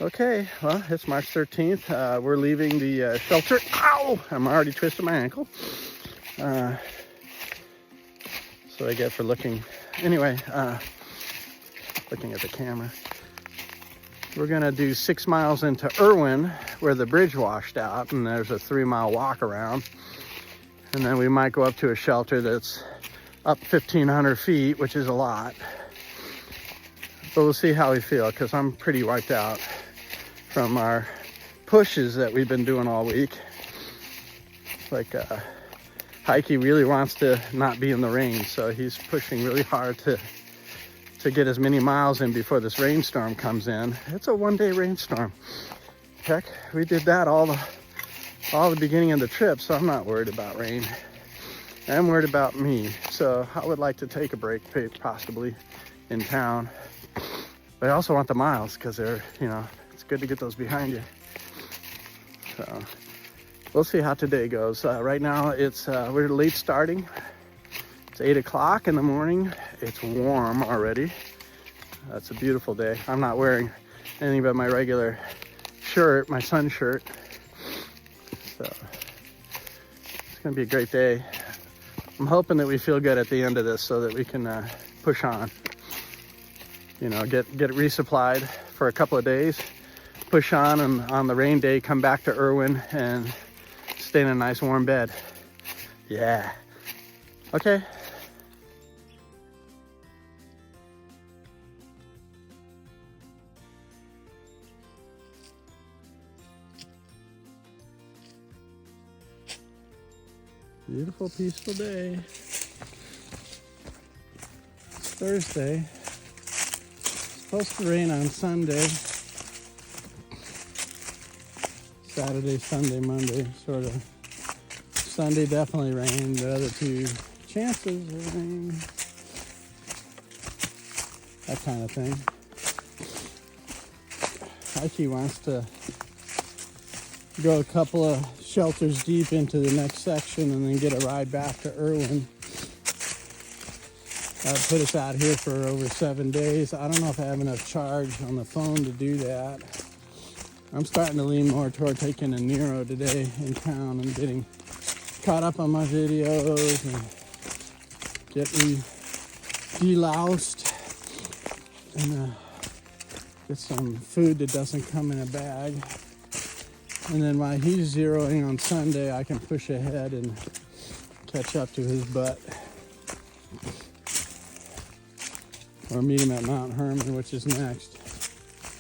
Okay, well, it's March 13th. We're leaving the shelter. Ow! I'm already twisted my ankle. So I get for looking. Anyway, looking at the camera. We're gonna do 6 miles into Erwin, where the bridge washed out, and there's a 3-mile walk around. And then we might go up to a shelter that's up 1,500 feet, which is a lot. But we'll see how we feel, because I'm pretty wiped out from our pushes that we've been doing all week. Like Heike really wants to not be in the rain, so he's pushing really hard to get as many miles in before this rainstorm comes in. It's a 1-day rainstorm. Heck, we did that all the beginning of the trip, so I'm not worried about rain. I'm worried about me, so I would like to take a break, possibly in town. But I also want the miles, because they're, it's good to get those behind you. So we'll see how today goes. Right now we're late starting. It's 8 o'clock in the morning. It's warm already. It's a beautiful day. I'm not wearing anything but my regular shirt, my sun shirt. So it's gonna be a great day. I'm hoping that we feel good at the end of this so that we can push on. Get resupplied for a couple of days, push on, and on the rain day, come back to Erwin and stay in a nice warm bed. Yeah. Okay. Beautiful, peaceful day. It's Thursday. Supposed to rain on Sunday. Saturday, Sunday, Monday, sort of. Sunday definitely rained. The other two chances of rain. That kind of thing. Heike wants to go a couple of shelters deep into the next section and then get a ride back to Erwin. That put us out here for over 7 days. I don't know if I have enough charge on the phone to do that. I'm starting to lean more toward taking a Nero today in town and getting caught up on my videos and get deloused and get some food that doesn't come in a bag. And then while he's zeroing on Sunday, I can push ahead and catch up to his butt. Or meet him at Mount Herman, which is next.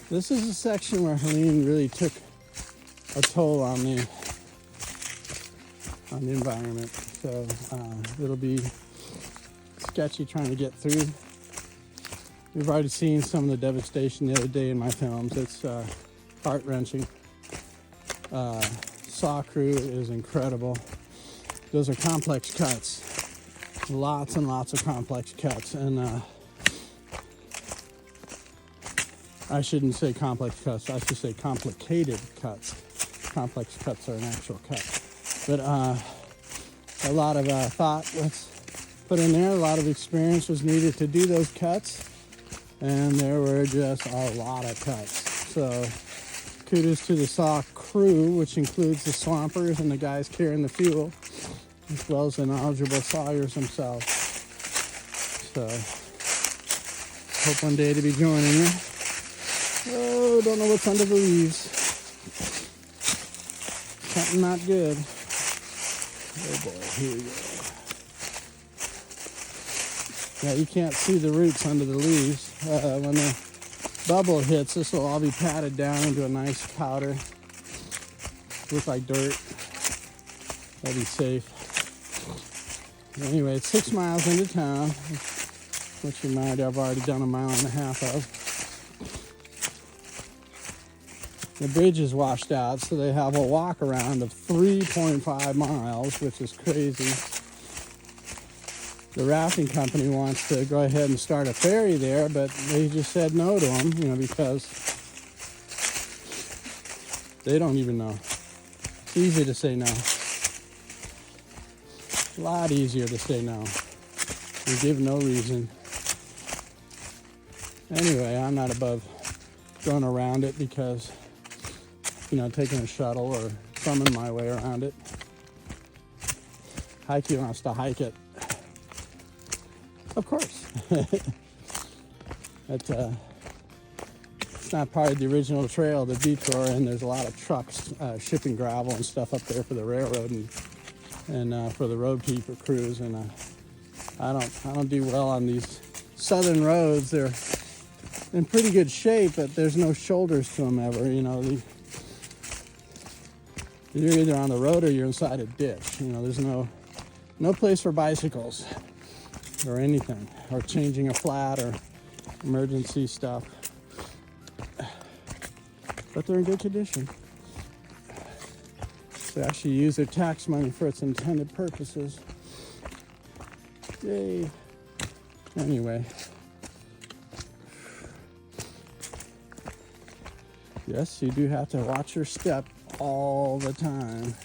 This is a section where Helene really took a toll on the environment. So it'll be sketchy trying to get through. We've already seen some of the devastation the other day in my films. It's heart-wrenching. Saw crew is incredible. Those are complex cuts. Lots and lots of complex cuts. And I shouldn't say complex cuts. I should say complicated cuts. Complex cuts are an actual cut. But a lot of thought was put in there. A lot of experience was needed to do those cuts. And there were just a lot of cuts. So kudos to the saw crew, which includes the swampers and the guys carrying the fuel, as well as the knowledgeable sawyers themselves. So hope one day to be joining you. Oh, don't know what's under the leaves. Something not good. Oh boy, here we go. Yeah, you can't see the roots under the leaves. When the bubble hits, this will all be patted down into a nice powder. Look like dirt. That'll be safe. Anyway, it's 6 miles into town, which you might have already done 1.5 miles of. The bridge is washed out, so they have a walk around of 3.5 miles, which is crazy. The rafting company wants to go ahead and start a ferry there, but they just said no to them, because they don't even know. It's easy to say no. A lot easier to say no. You give no reason. Anyway, I'm not above going around it because, you know, taking a shuttle or thumbing my way around it. Hikey wants to hike it. Of course. It's not part of the original trail, the detour, and there's a lot of trucks shipping gravel and stuff up there for the railroad and for the road keeper crews. And I don't do well on these southern roads. They're in pretty good shape, but there's no shoulders to them ever. You know, you're either on the road or you're inside a ditch. You know, there's no place for bicycles or anything, or changing a flat or emergency stuff. But they're in good condition. They actually use their tax money for its intended purposes. Yay. Anyway. Yes, you do have to watch your step all the time.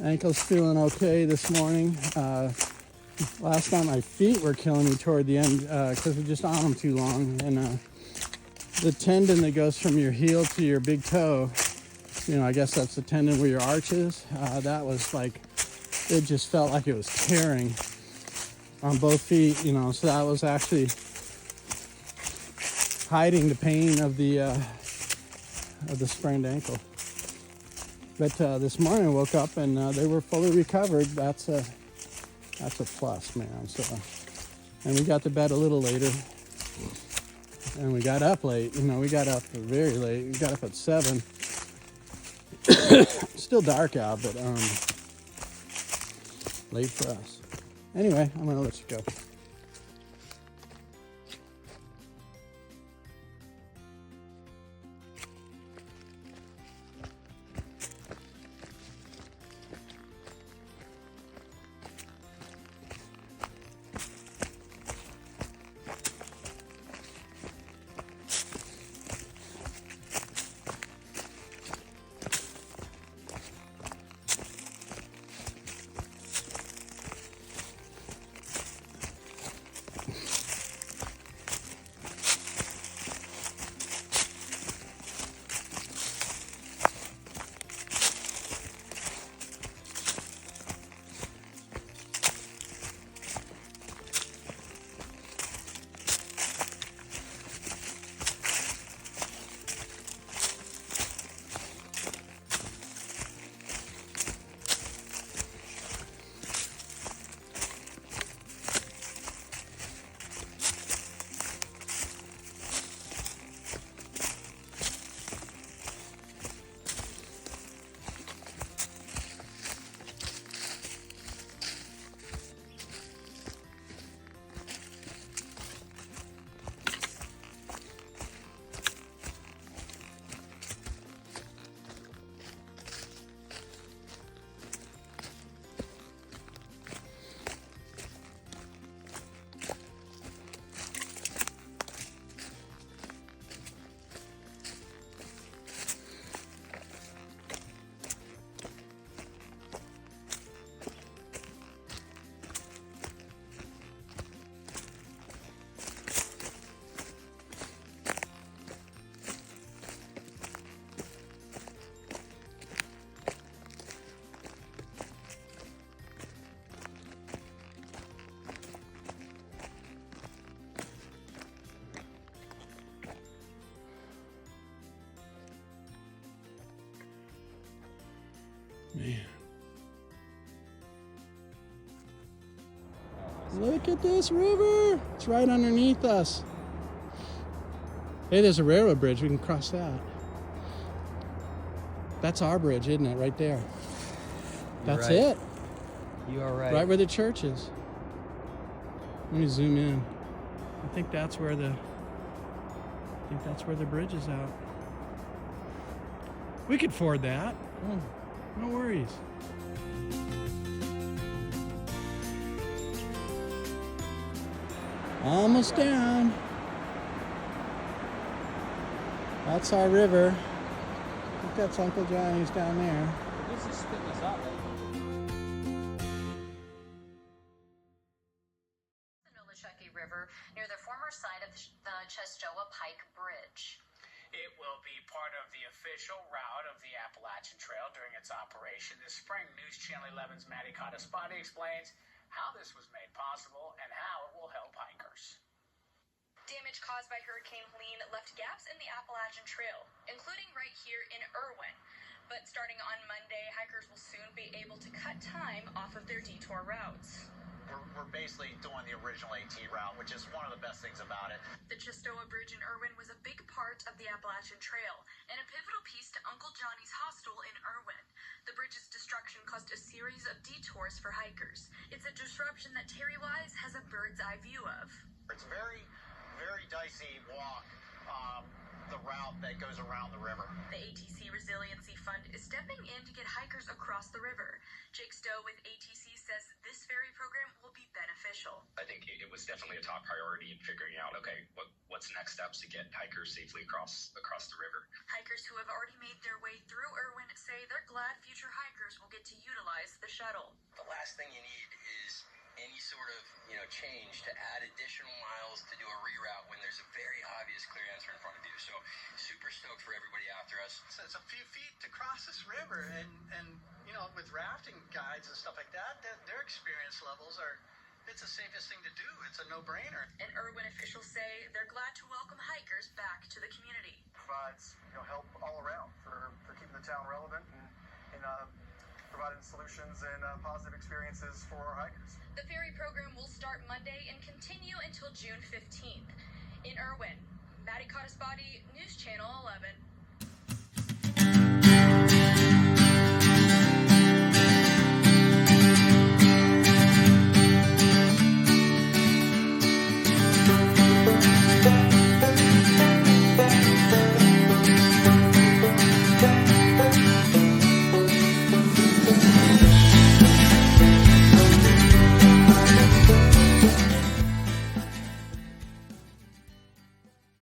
Ankle's feeling okay this morning. Last night my feet were killing me toward the end because we're just on them too long. And the tendon that goes from your heel to your big toe, you know, I guess that's the tendon where your arch is. That was like, it just felt like it was tearing on both feet, you know. So that was actually hiding the pain of the sprained ankle. But this morning I woke up and they were fully recovered. That's a plus, man. So, and we got to bed a little later, and we got up late. You know, we got up very late. We got up at 7. Still dark out, but late for us. Anyway, I'm gonna let you go. Man. Look at this river. It's right underneath us. Hey, there's a railroad bridge. We can cross that. That's our bridge, isn't it? Right there. That's right. it. You are right. Right where the church is. Let me zoom in. I think that's where the bridge is out. We could ford that. No worries. Almost down. That's our river. I think that's Uncle Johnny's down there. This is spitting us out right The Nolichucky River near the former site of the Chestoa It will be part of the official route of the Appalachian Trail during its operation this spring. News Channel 11's Maddie Cottaspati explains how this was made possible and how it will help hikers. Damage caused by Hurricane Helene left gaps in the Appalachian Trail, including right here in Erwin. But starting on Monday, hikers will soon be able to cut time off of their detour routes. We're basically doing the original AT route, which is one of the best things about it. The Chistoa Bridge in Erwin was a big part of the Appalachian Trail and a pivotal piece to Uncle Johnny's hostel in Erwin. The bridge's destruction caused a series of detours for hikers. It's a disruption that Terry Wise has a bird's eye view of. It's very, very dicey walk, the route that goes around the river. The ATC Resiliency Fund is stepping in to get hikers across the river. Jake Stowe with ATC says this ferry program will be beneficial. I think it was definitely a top priority in figuring out, okay, what's the next steps to get hikers safely across the river. Hikers who have already made their way through Erwin say they're glad future hikers will get to utilize the shuttle. The last thing you need is any sort of, change to add additional miles to do a reroute when there's a very obvious clear answer in front of you. So super stoked for everybody after us. So it's a few feet to cross this river, and with rafting guides and stuff like that, their experience levels it's the safest thing to do. It's a no-brainer. And Erwin officials say they're glad to welcome hikers back to the community. Provides help all around for keeping the town relevant and providing solutions and positive experiences for our hikers. The ferry program will start Monday and continue until June 15th. In Erwin, Maddie Cottaspati, News Channel 11.